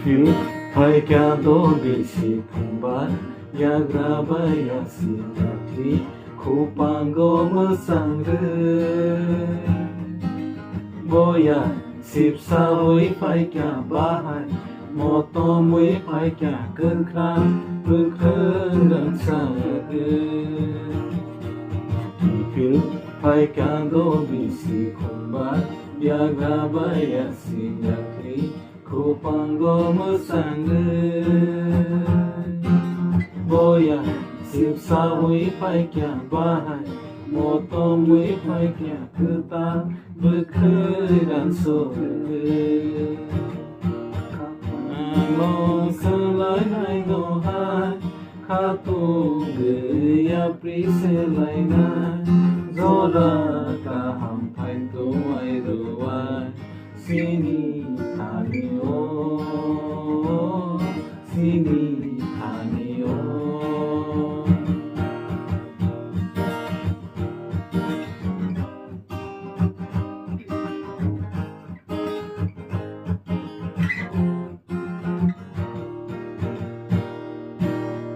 Kipil Paikado bisi kumbar Yagrabaya sinati Kupango mesangre Boya sipsa mui paikya bahai Moto mui paikya kekran Bekren dan sage Kipil Paikado bisi kumbar Yagrabaya sinati Kupango mesangre Boya sipsa mui paikya bahai Moto mui paikya ketan Bekran sore Ano selai hai no hai Kato gaya prise lai nai Zora kaham pai to ai ruai Sini thani o Sini thani o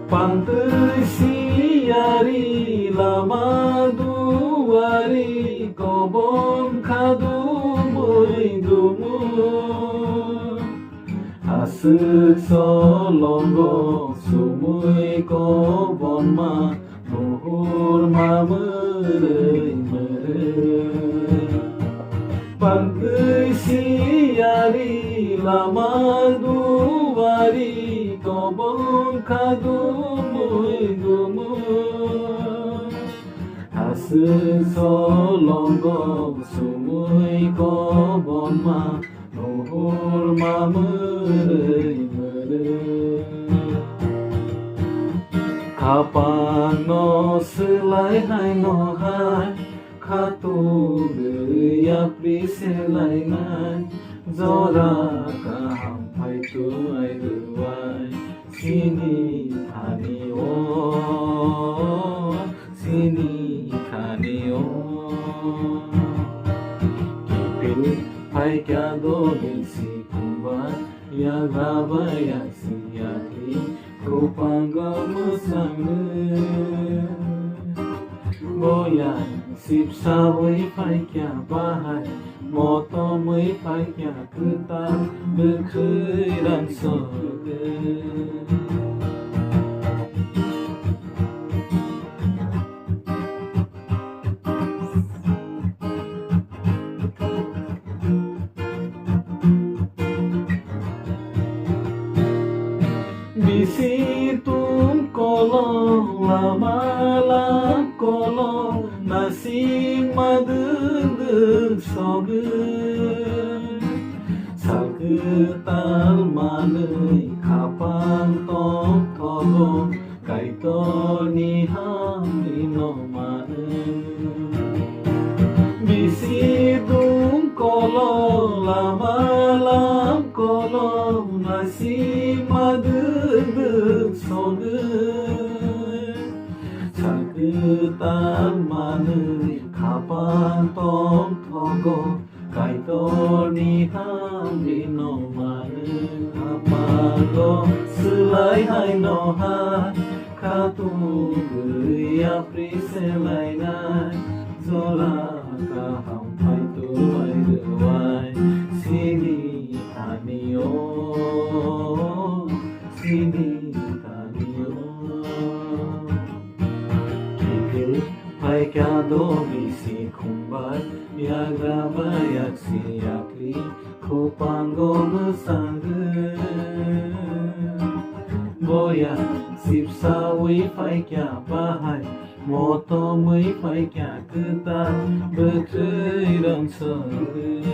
Pantai siari lama duari Kobon kadu mui dumu Asuk solongo sumui kobon ma Muhur ma merei merei Pantai siari lama duari Kobon kadu mui dumu Asuk solongo sumui kobon ma Muhur ma merei merei Kapan no selai hai no hai Kato gaya prise lai nai Zora kaham pai tu ai ruai Sini thani o Sini thani o Kipil paikado bisi kumbar Yagrabaya siyati Kupango mesangre Boya sipsa mui paikya bahai Moto mui paikya ketan Bekran sore Bisi tum kolong lama kolong Nasing madeng soge Salketal manei kapan tok togong Kaito ni hamdi no manei Bisi tum kolong lama kolong Nasing madeng soge Salketal manei kapan tok togong Kaito ni hamdi no manei Kapan selai hai no hai Kato gaya prise lai nai Zora kaham pai tu ai ruai Sini thani o Sini thani o Kipil paikado bisi kumbar Yagrabaya siyati Kupango mesangre Boya sipsa mui paikya bahai Moto mui paikya ketan Bekran sore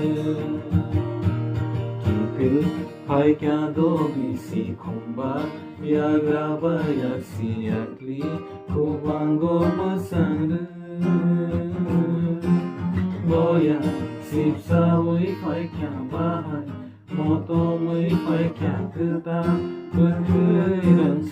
Kipil paikado bisi kumbar Yagrabaya siyati Kupango mesangre Boya sipsa mui paikya bahai Moto mui paikya ketan Bekran